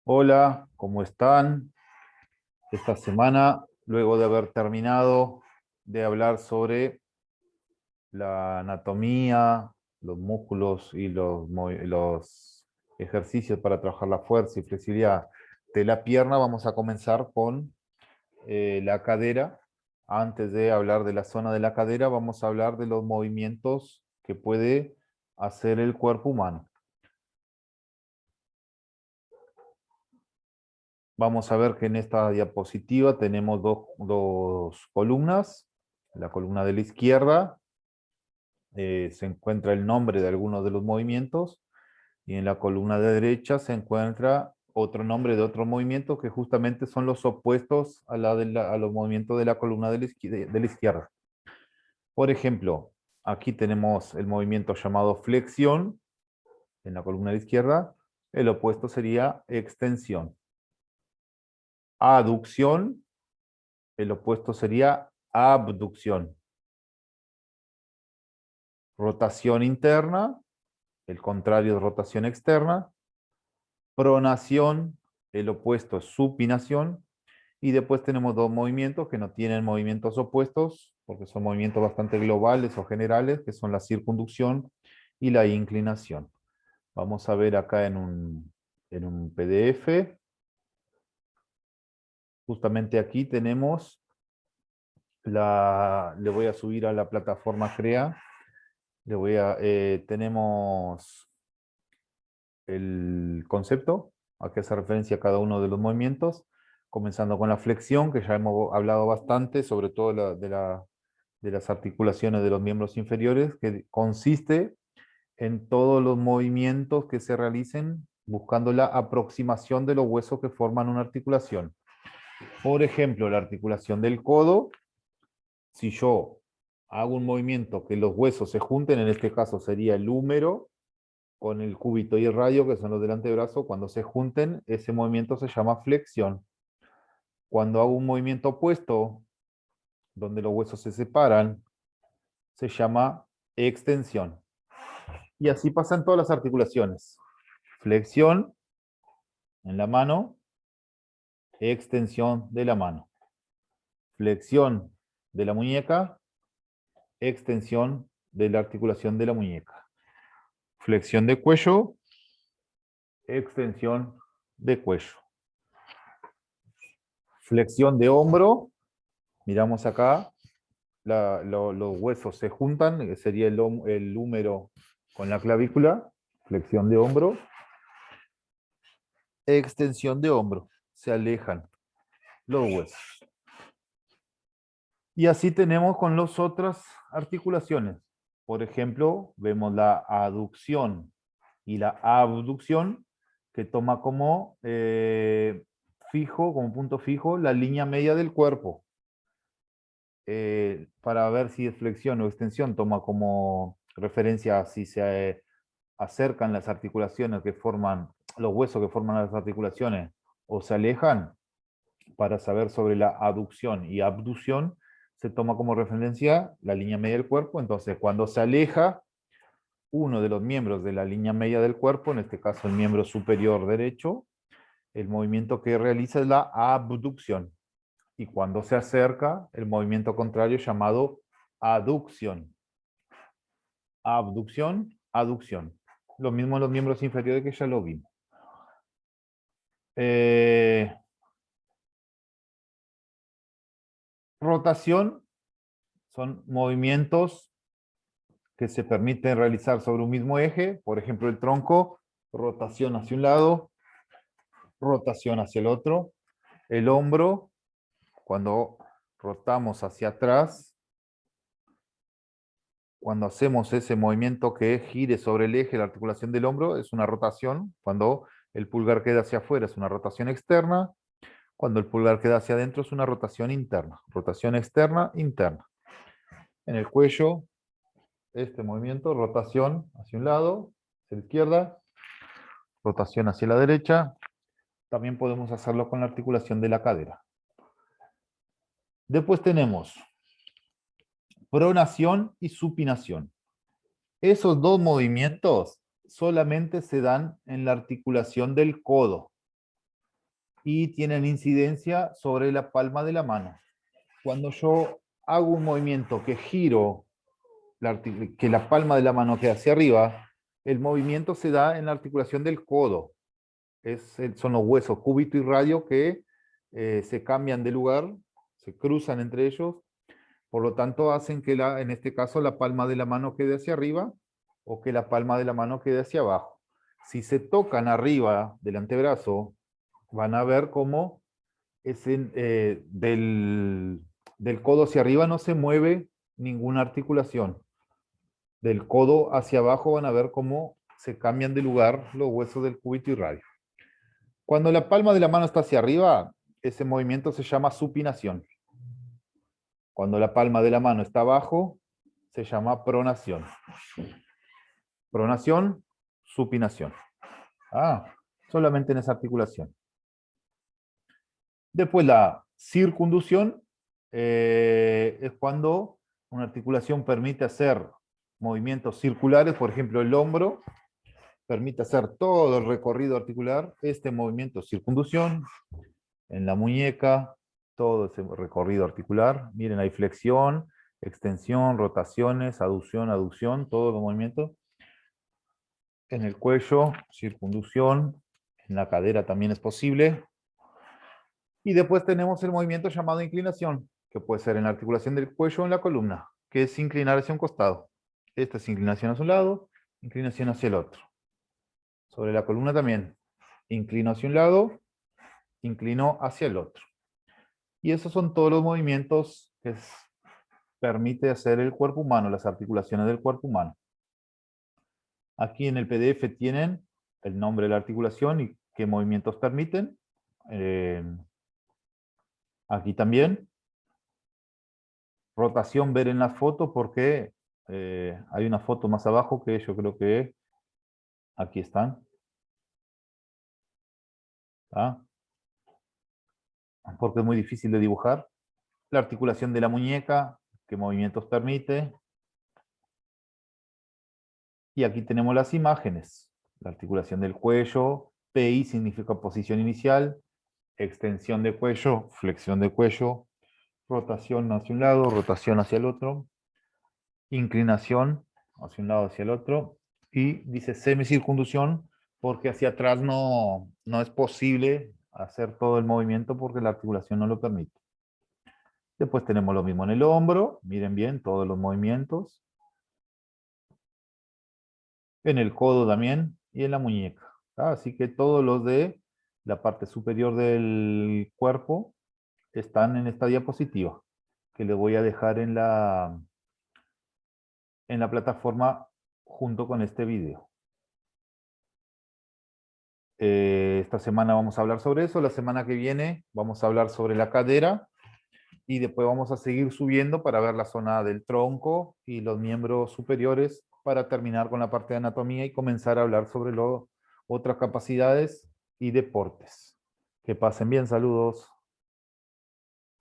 Hola, ¿cómo están? Esta semana, luego de haber terminado de hablar sobre la anatomía, los músculos y los ejercicios para trabajar la fuerza y flexibilidad de la pierna, vamos a comenzar con la cadera. Antes de hablar de la zona de la cadera, vamos a hablar de los movimientos que puede hacer el cuerpo humano. Vamos a ver que en esta diapositiva tenemos dos columnas. La columna de la izquierda se encuentra el nombre de algunos de los movimientos y en la columna de derecha se encuentra otro nombre de otro movimiento que justamente son los opuestos a los movimientos de la columna de la izquierda. Por ejemplo, aquí tenemos el movimiento llamado flexión en la columna de la izquierda. El opuesto sería extensión. Aducción. El opuesto sería abducción. Rotación interna, el contrario de rotación externa. Pronación, el opuesto es supinación. Y después tenemos dos movimientos que no tienen movimientos opuestos, porque son movimientos bastante globales o generales, que son la circunducción y la inclinación. Vamos a ver acá en un PDF. Justamente aquí tenemos le voy a subir a la plataforma Crea. Tenemos el concepto, a qué hace referencia a cada uno de los movimientos, comenzando con la flexión, que ya hemos hablado bastante, sobre todo de las articulaciones de los miembros inferiores, que consiste en todos los movimientos que se realicen buscando la aproximación de los huesos que forman una articulación. Por ejemplo, la articulación del codo, si yo hago un movimiento que los huesos se junten, en este caso sería el húmero con el cúbito y el radio, que son los del antebrazo, cuando se junten, ese movimiento se llama flexión. Cuando hago un movimiento opuesto, donde los huesos se separan, se llama extensión. Y así pasan todas las articulaciones. Flexión en la mano, extensión de la mano. Flexión de la muñeca, extensión de la articulación de la muñeca. Flexión de cuello, extensión de cuello. Flexión de hombro, miramos acá, los huesos se juntan, que sería el húmero con la clavícula, flexión de hombro, extensión de hombro, se alejan los huesos. Y así tenemos con las otras articulaciones. Por ejemplo, vemos la aducción y la abducción, que toma como como punto fijo, la línea media del cuerpo. Para ver si es flexión o extensión, toma como referencia si se acercan las articulaciones que forman, los huesos que forman las articulaciones, o se alejan. Para saber sobre la aducción y abducción, se toma como referencia la línea media del cuerpo. Entonces, cuando se aleja uno de los miembros de la línea media del cuerpo, en este caso el miembro superior derecho, el movimiento que realiza es la abducción. Y cuando se acerca, el movimiento contrario llamado aducción. Abducción, aducción. Lo mismo en los miembros inferiores, que ya lo vimos. Rotación son movimientos que se permiten realizar sobre un mismo eje. Por ejemplo, el tronco, rotación hacia un lado, rotación hacia el otro. El hombro, cuando rotamos hacia atrás, cuando hacemos ese movimiento que gire sobre el eje, la articulación del hombro, es una rotación. Cuando el pulgar queda hacia afuera, es una rotación externa. Cuando el pulgar queda hacia adentro, es una rotación interna. Rotación externa, interna. En el cuello, este movimiento, rotación hacia un lado, hacia la izquierda, rotación hacia la derecha. También podemos hacerlo con la articulación de la cadera. Después tenemos pronación y supinación. Esos dos movimientos solamente se dan en la articulación del codo. y tienen incidencia sobre la palma de la mano. Cuando yo hago un movimiento que giro, que la palma de la mano queda hacia arriba, el movimiento se da en la articulación del codo. Son los huesos cúbito y radio que se cambian de lugar, se cruzan entre ellos, por lo tanto hacen que en este caso la palma de la mano quede hacia arriba o que la palma de la mano quede hacia abajo. Si se tocan arriba del antebrazo, van a ver cómo del codo hacia arriba no se mueve ninguna articulación. Del codo hacia abajo van a ver cómo se cambian de lugar los huesos del cúbito y radio. Cuando la palma de la mano está hacia arriba, ese movimiento se llama supinación. Cuando la palma de la mano está abajo, se llama pronación. Pronación, supinación. Solamente en esa articulación. Después la circunducción es cuando una articulación permite hacer movimientos circulares, por ejemplo el hombro, permite hacer todo el recorrido articular, este movimiento circunducción, en la muñeca, todo ese recorrido articular, miren hay flexión, extensión, rotaciones, aducción, aducción, todos los movimientos. En el cuello, circunducción, en la cadera también es posible. Y después tenemos el movimiento llamado inclinación, que puede ser en la articulación del cuello o en la columna, que es inclinar hacia un costado. Esta es inclinación hacia un lado, inclinación hacia el otro. Sobre la columna también, inclino hacia un lado, inclino hacia el otro. Y esos son todos los movimientos que permite hacer el cuerpo humano, las articulaciones del cuerpo humano. Aquí en el PDF tienen el nombre de la articulación y qué movimientos permiten. Aquí también. Rotación ver en la foto porque hay una foto más abajo que yo creo que aquí están. ¿Ah? Porque es muy difícil de dibujar. La articulación de la muñeca, qué movimientos permite. Y aquí tenemos las imágenes. La articulación del cuello, PI significa posición inicial, extensión de cuello, flexión de cuello, rotación hacia un lado, rotación hacia el otro, inclinación hacia un lado, hacia el otro, y dice semicircunducción porque hacia atrás no es posible hacer todo el movimiento porque la articulación no lo permite. Después tenemos lo mismo en el hombro, miren bien todos los movimientos. En el codo también y en la muñeca. Así que todos los de la parte superior del cuerpo están en esta diapositiva, que le voy a dejar en la plataforma junto con este video. Esta semana vamos a hablar sobre eso, la semana que viene vamos a hablar sobre la cadera y después vamos a seguir subiendo para ver la zona del tronco y los miembros superiores para terminar con la parte de anatomía y comenzar a hablar sobre otras capacidades y deportes. Que pasen bien, saludos.